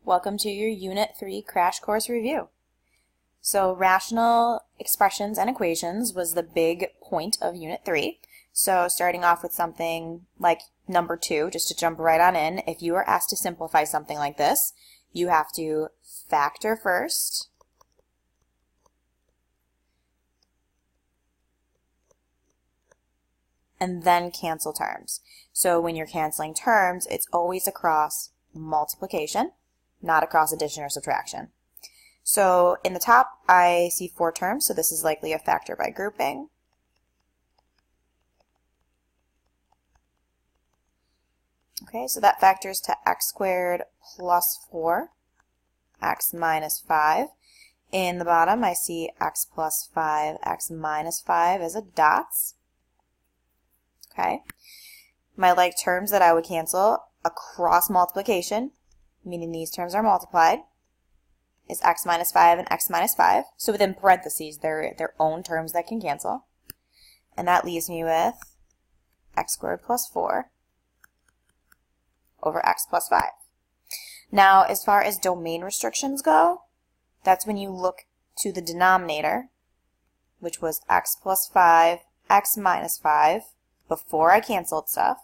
Welcome to your Unit 3 crash course review. So rational expressions and equations was the big point of Unit 3. So starting off with something like number 2, just to jump right on in, if you are asked to simplify something like this, you have to factor first, and then cancel terms. So when you're canceling terms, it's always across multiplication, not across addition or subtraction. So in the top, I see 4 terms, so this is likely a factor by grouping. Okay, so that factors to x squared plus 4, x minus 5. In the bottom, I see x plus 5, x minus 5 as a dots. Okay, my like terms that I would cancel across multiplication, meaning these terms are multiplied, is x minus 5 and x minus 5. So within parentheses, they're their own terms that can cancel. And that leaves me with x squared plus 4 over x plus 5. Now, as far as domain restrictions go, that's when you look to the denominator, which was x plus 5, x minus 5, before I canceled stuff,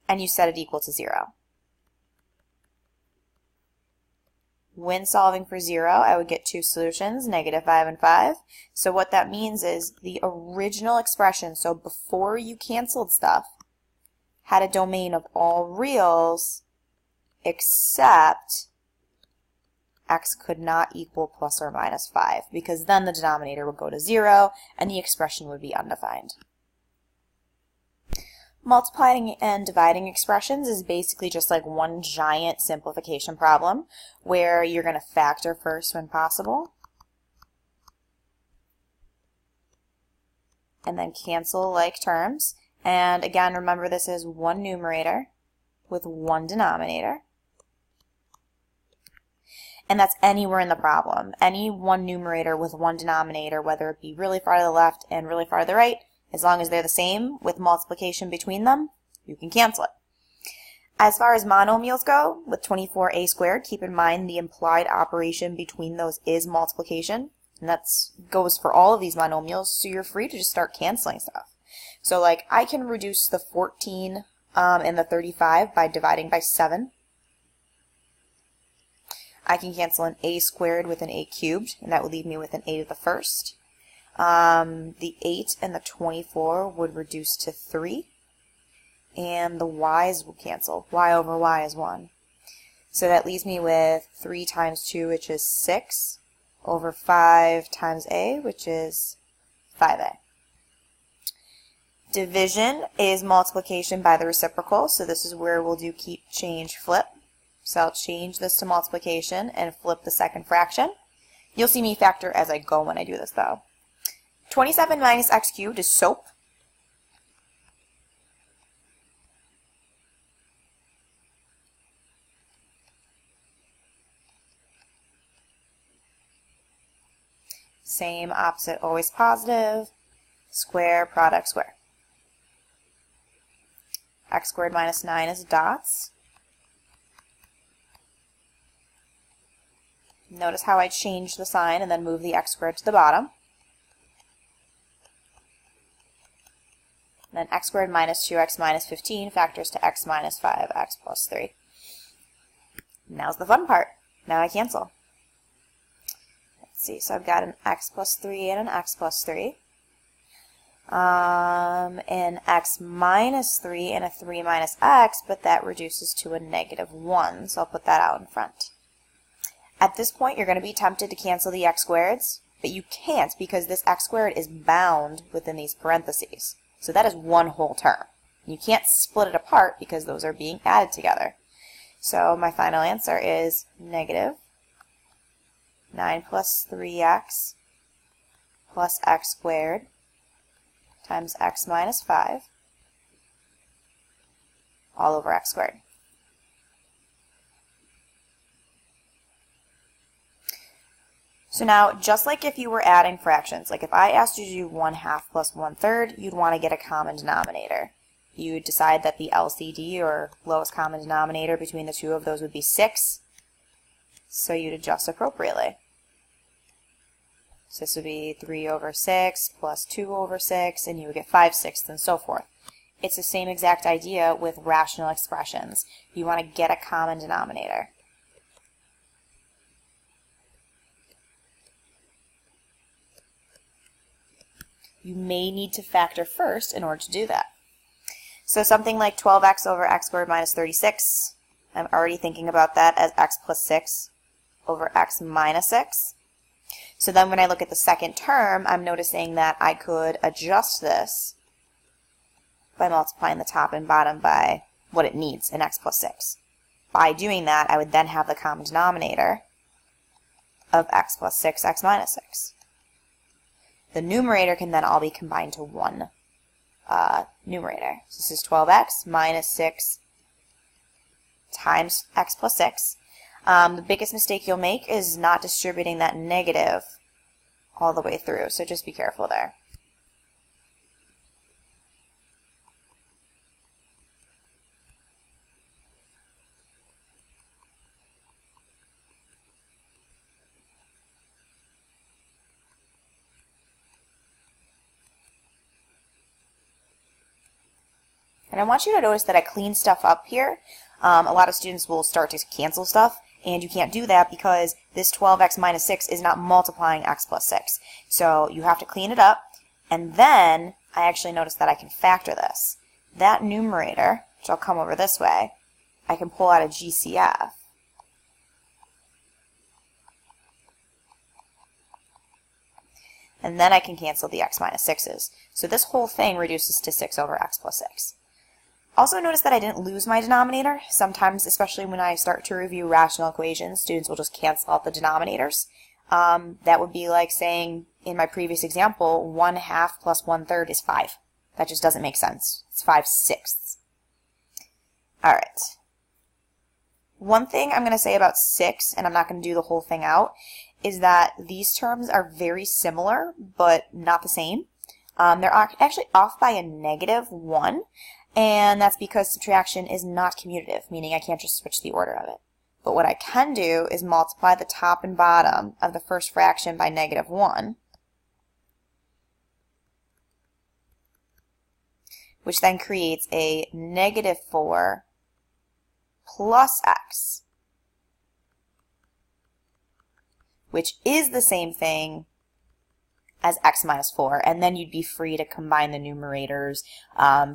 and you set it equal to 0. When solving for 0, I would get 2 solutions, negative 5 and 5. So what that means is the original expression, so before you canceled stuff, had a domain of all reals except x could not equal plus or minus 5, because then the denominator would go to 0 and the expression would be undefined. Multiplying and dividing expressions is basically just like one giant simplification problem where you're going to factor first when possible and then cancel like terms. And again, remember this is one numerator with one denominator. And that's anywhere in the problem. Any one numerator with one denominator, whether it be really far to the left and really far to the right, as long as they're the same with multiplication between them, you can cancel it. As far as monomials go, with 24a squared, keep in mind the implied operation between those is multiplication. And that goes for all of these monomials, so you're free to just start canceling stuff. So like I can reduce the 14 and the 35 by dividing by 7. I can cancel an a squared with an a cubed, and that would leave me with an a to the first. The 8 and the 24 would reduce to 3, and the y's will cancel. Y over y is 1. So that leaves me with 3 times 2, which is 6, over 5 times a, which is 5a. Division is multiplication by the reciprocal, so this is where we'll do keep, change, flip. So I'll change this to multiplication and flip the second fraction. You'll see me factor as I go when I do this though. 27 minus x cubed is soap. Same, opposite, always positive. Square, product, square. X squared minus 9 is dots. Notice how I change the sign and then move the x squared to the bottom. Then x squared minus 2x minus 15 factors to x minus 5x plus 3. Now's the fun part. Now I cancel. Let's see, so I've got an x plus 3 and an x plus 3. An x minus 3 and a 3 minus x, but that reduces to a negative 1, so I'll put that out in front. At this point, you're going to be tempted to cancel the x squareds, but you can't because this x squared is bound within these parentheses. So that is one whole term. You can't split it apart because those are being added together. So my final answer is negative 9 plus 3x plus x squared times x minus 5 all over x squared. So now, just like if you were adding fractions, like if I asked you to do 1/2 plus 1/3, you'd want to get a common denominator. You decide that the LCD, or lowest common denominator, between the two of those would be 6. So you'd adjust appropriately. So this would be 3 over 6 plus 2 over 6, and you would get 5/6 and so forth. It's the same exact idea with rational expressions. You want to get a common denominator. You may need to factor first in order to do that. So something like 12x over x squared minus 36, I'm already thinking about that as x plus 6 over x minus 6. So then when I look at the second term, I'm noticing that I could adjust this by multiplying the top and bottom by what it needs in x plus 6. By doing that, I would then have the common denominator of x plus 6, x minus 6. The numerator can then all be combined to one numerator. So this is 12x minus 6 times x plus 6. The biggest mistake you'll make is not distributing that negative all the way through, so just be careful there. And I want you to notice that I clean stuff up here. A lot of students will start to cancel stuff, and you can't do that because this 12x minus 6 is not multiplying x plus 6. So you have to clean it up, and then I actually notice that I can factor this. That numerator, which I'll come over this way, I can pull out a GCF. And then I can cancel the x minus 6's. So this whole thing reduces to 6 over x plus 6. Also notice that I didn't lose my denominator. Sometimes, especially when I start to review rational equations, students will just cancel out the denominators. That would be like saying, in my previous example, 1/2 plus 1/3 is 5. That just doesn't make sense. It's 5/6. Alright. One thing I'm going to say about 6, and I'm not going to do the whole thing out, is that these terms are very similar, but not the same. They're actually off by a -1. And that's because subtraction is not commutative, meaning I can't just switch the order of it. But what I can do is multiply the top and bottom of the first fraction by -1, which then creates a -4 plus x, which is the same thing as x minus 4, and then you'd be free to combine the numerators,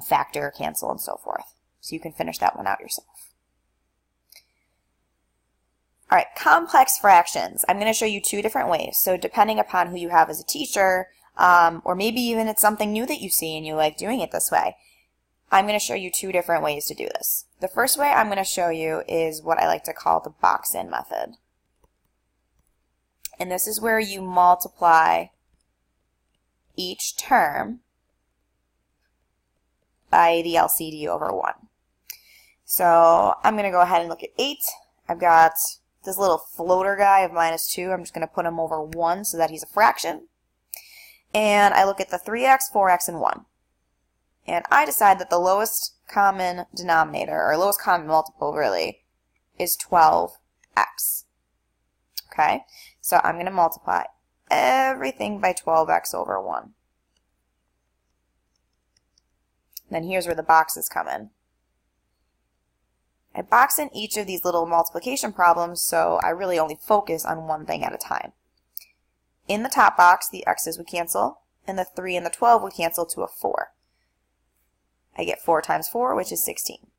factor, cancel, and so forth. So you can finish that one out yourself. All right, complex fractions. I'm going to show you two different ways. So depending upon who you have as a teacher, or maybe even it's something new that you see and you like doing it this way, I'm going to show you two different ways to do this. The first way I'm going to show you is what I like to call the box-in method. And this is where you multiply each term by the LCD over 1. So I'm going to go ahead and look at 8. I've got this little floater guy of -2. I'm just going to put him over 1 so that he's a fraction. And I look at the 3x, 4x, and 1. And I decide that the lowest common denominator, or lowest common multiple really, is 12x. Okay? So I'm going to multiply everything by 12x over 1. Then here's where the boxes come in. I box in each of these little multiplication problems, so I really only focus on one thing at a time. In the top box, the x's would cancel, and the 3 and the 12 would cancel to a 4. I get 4 times 4, which is 16.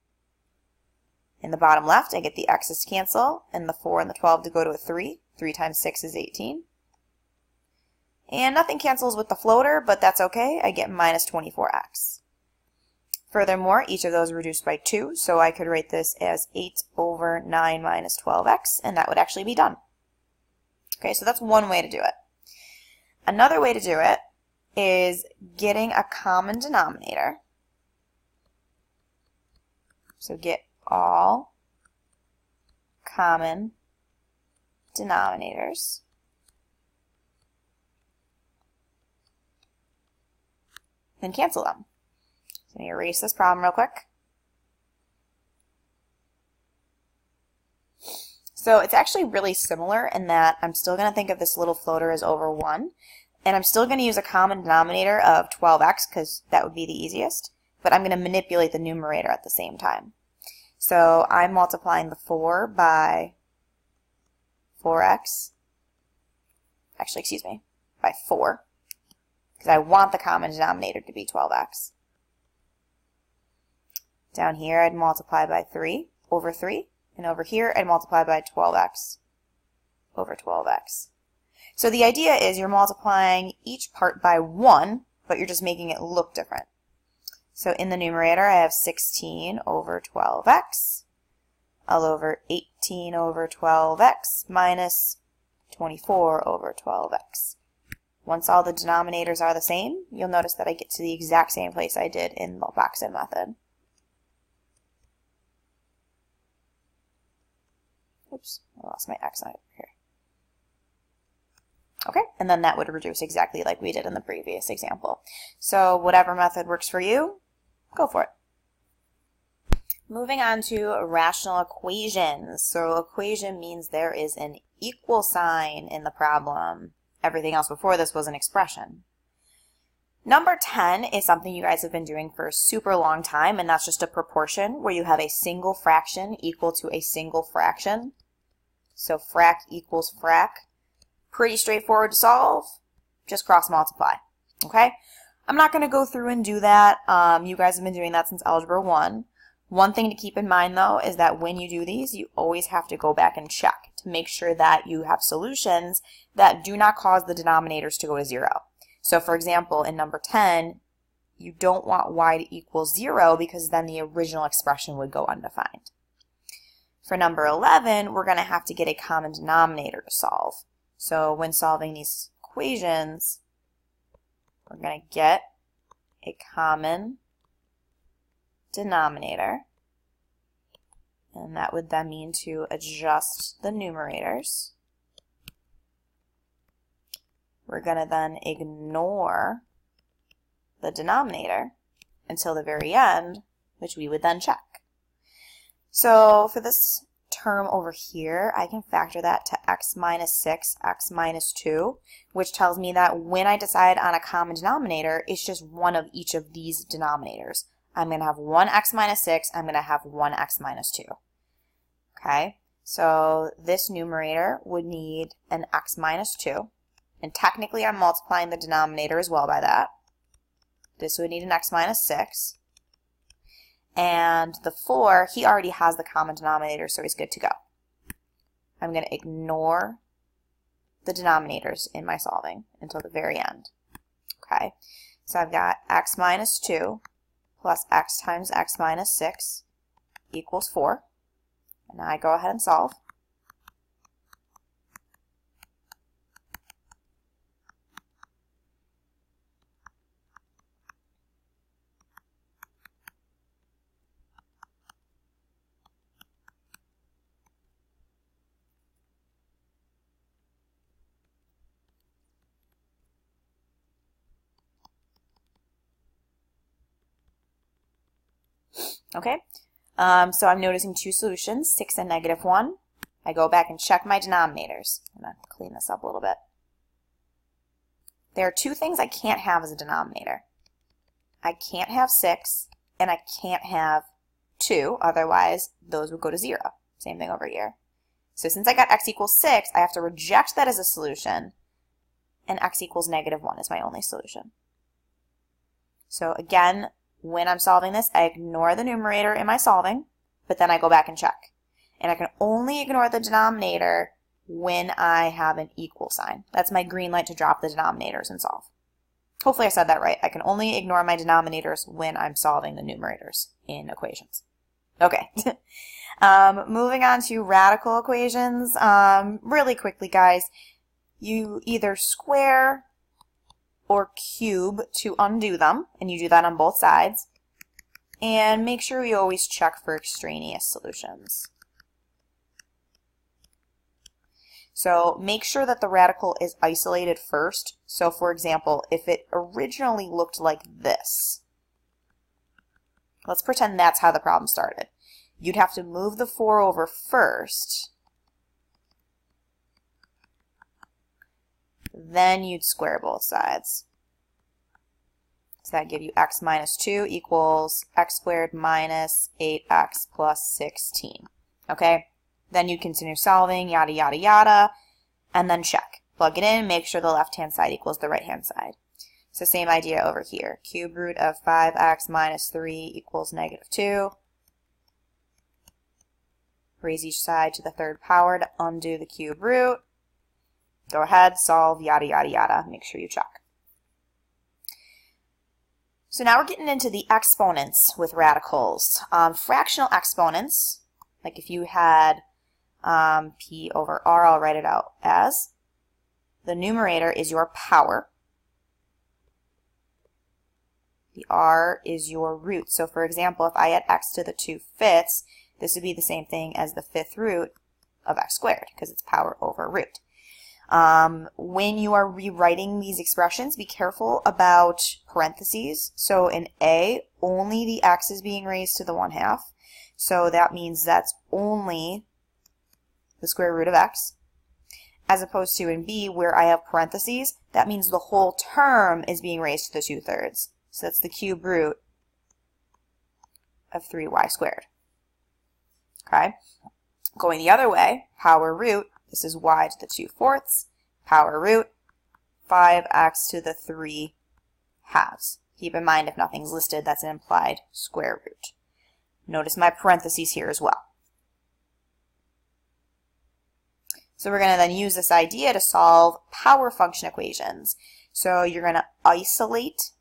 In the bottom left, I get the x's to cancel, and the 4 and the 12 to go to a 3. 3 times 6 is 18. And nothing cancels with the floater, but that's okay. I get minus 24x. Furthermore, each of those are reduced by 2, so I could write this as 8 over 9 minus 12x, and that would actually be done. Okay, so that's one way to do it. Another way to do it is getting a common denominator. So get all common denominators. Then cancel them. So let me erase this problem real quick. So it's actually really similar in that I'm still going to think of this little floater as over 1, and I'm still going to use a common denominator of 12x because that would be the easiest, but I'm going to manipulate the numerator at the same time. So I'm multiplying the 4 by 4x, actually, excuse me, by 4, because I want the common denominator to be 12x. Down here, I'd multiply by 3 over 3, and over here, I'd multiply by 12x over 12x. So the idea is you're multiplying each part by 1, but you're just making it look different. So in the numerator, I have 16 over 12x, all over 18 over 12x minus 24 over 12x. Once all the denominators are the same, you'll notice that I get to the exact same place I did in the Lopakhin method. Oops, I lost my x over here. Okay, and then that would reduce exactly like we did in the previous example. So whatever method works for you, go for it. Moving on to rational equations. So equation means there is an equal sign in the problem. Everything else before this was an expression. Number 10 is something you guys have been doing for a super long time, and that's just a proportion where you have a single fraction equal to a single fraction. So frac equals frac. Pretty straightforward to solve. Just cross multiply. Okay? I'm not going to go through and do that. You guys have been doing that since Algebra 1. One thing to keep in mind, though, is that when you do these, you always have to go back and check to make sure that you have solutions that do not cause the denominators to go to 0. So, for example, in number 10, you don't want y to equal 0 because then the original expression would go undefined. For number 11, we're going to have to get a common denominator to solve. So when solving these equations, we're going to get a common denominator, and that would then mean to adjust the numerators. We're going to then ignore the denominator until the very end, which we would then check. So for this term over here, I can factor that to x minus 6, x minus 2, which tells me that when I decide on a common denominator, it's just one of each of these denominators. I'm going to have one x minus 6, I'm going to have one x minus 2. Okay, so this numerator would need an x minus 2, and technically I'm multiplying the denominator as well by that. This would need an x minus 6. And the 4, he already has the common denominator, so he's good to go. I'm going to ignore the denominators in my solving until the very end. Okay, so I've got x minus 2 plus x times x minus 6 equals 4. And now I go ahead and solve. Okay, so I'm noticing two solutions, 6 and negative 1. I go back and check my denominators. I'm going to clean this up a little bit. There are two things I can't have as a denominator. I can't have 6, and I can't have 2, otherwise those would go to 0. Same thing over here. So since I got x equals 6, I have to reject that as a solution, and x equals negative 1 is my only solution. So again, when I'm solving this, I ignore the numerator in my solving, but then I go back and check. And I can only ignore the denominator when I have an equal sign. That's my green light to drop the denominators and solve. Hopefully I said that right. I can only ignore my denominators when I'm solving the numerators in equations. Okay. Moving on to radical equations. Really quickly, guys, you either square or cube to undo them, and you do that on both sides. And make sure you always check for extraneous solutions. So make sure that the radical is isolated first. So for example, if it originally looked like this, let's pretend that's how the problem started. You'd have to move the 4 over first, Then you'd square both sides. So that give you x minus 2 equals x squared minus 8x plus 16. Okay? Then you continue solving, yada, yada, yada, and then check. Plug it in, make sure the left-hand side equals the right-hand side. So same idea over here. Cube root of 5x minus 3 equals negative 2. Raise each side to the third power to undo the cube root. Go ahead, solve, yada, yada, yada. Make sure you check. So now we're getting into the exponents with radicals. Fractional exponents, like if you had p over r, I'll write it out as the numerator is your power. The r is your root. So for example, if I had x to the 2/5, this would be the same thing as the 5th root of x squared, because it's power over root. When you are rewriting these expressions, be careful about parentheses. So in A, only the x is being raised to the 1/2. So that means that's only the square root of x. As opposed to in B, where I have parentheses, that means the whole term is being raised to the 2/3. So that's the cube root of 3y squared. Okay? Going the other way, power root, this is y to the 2/4, power root, 5x to the 3/2. Keep in mind, if nothing's listed, that's an implied square root. Notice my parentheses here as well. So we're going to then use this idea to solve power function equations. So you're going to isolate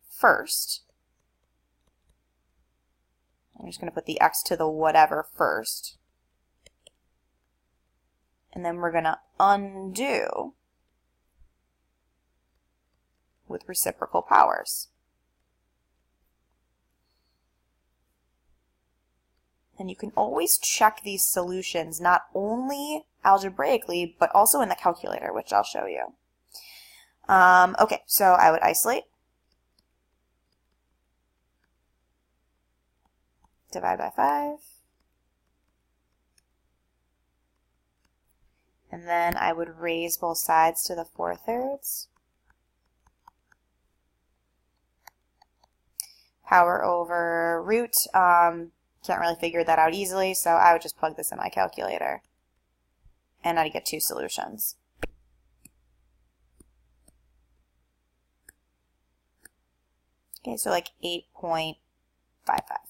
first. I'm just going to put the x to the whatever first. And then we're going to undo with reciprocal powers. And you can always check these solutions not only algebraically, but also in the calculator, which I'll show you. Okay, so I would isolate. Divide by 5. And then I would raise both sides to the 4/3. Power over root. Can't really figure that out easily, so I would just plug this in my calculator. And I'd get 2 solutions. Okay, so like 8.55.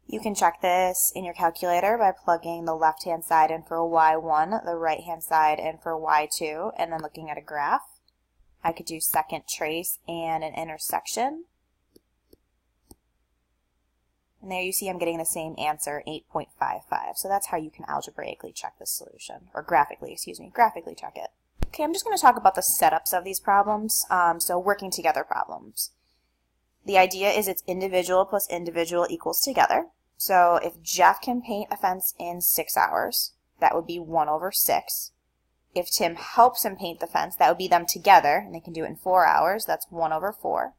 You can check this in your calculator by plugging the left-hand side in for y1, the right-hand side in for y2, and then looking at a graph. I could do second trace and an intersection. And there you see I'm getting the same answer, 8.55. So that's how you can algebraically check this solution, or graphically check it. Okay, I'm just going to talk about the setups of these problems, so working together problems. The idea is it's individual plus individual equals together. So if Jeff can paint a fence in 6 hours, that would be 1/6. If Tim helps him paint the fence, that would be them together, and they can do it in 4 hours. That's 1/4.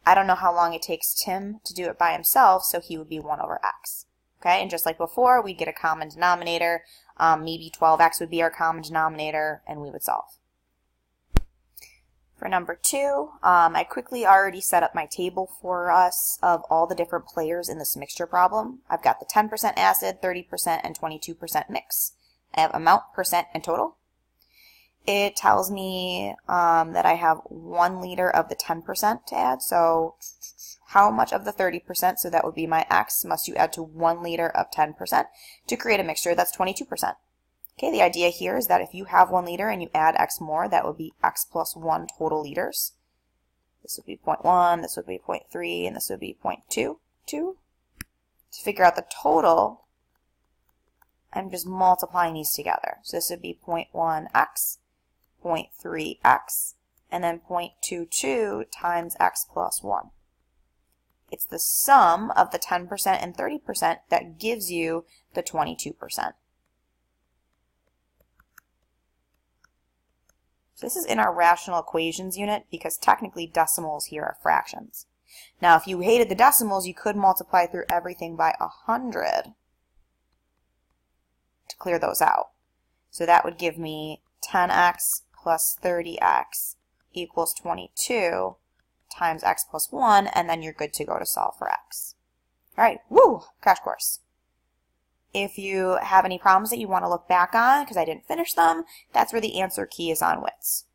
I don't know how long it takes Tim to do it by himself, so he would be 1/x. Okay, and just like before, we'd get a common denominator. Maybe 12x would be our common denominator, and we would solve. For number 2, I quickly already set up my table for us of all the different players in this mixture problem. I've got the 10% acid, 30%, and 22% mix. I have amount, percent, and total. It tells me that I have 1 liter of the 10% to add. So how much of the 30%, so that would be my x, must you add to 1 liter of 10% to create a mixture that's 22%? Okay, the idea here is that if you have 1 liter and you add x more, that would be x plus 1 total liters. This would be 0.1, this would be 0.3, and this would be 0.22. To figure out the total, I'm just multiplying these together. So this would be 0.1x, 0.3x, and then 0.22 times x plus 1. It's the sum of the 10% and 30% that gives you the 22%. So this is in our rational equations unit because technically decimals here are fractions. Now if you hated the decimals, you could multiply through everything by 100. to clear those out. So that would give me 10x plus 30x equals 22 times x plus 1, and then you're good to go to solve for x. All right, woo, crash course. If you have any problems that you want to look back on, because I didn't finish them, that's where the answer key is on WITS.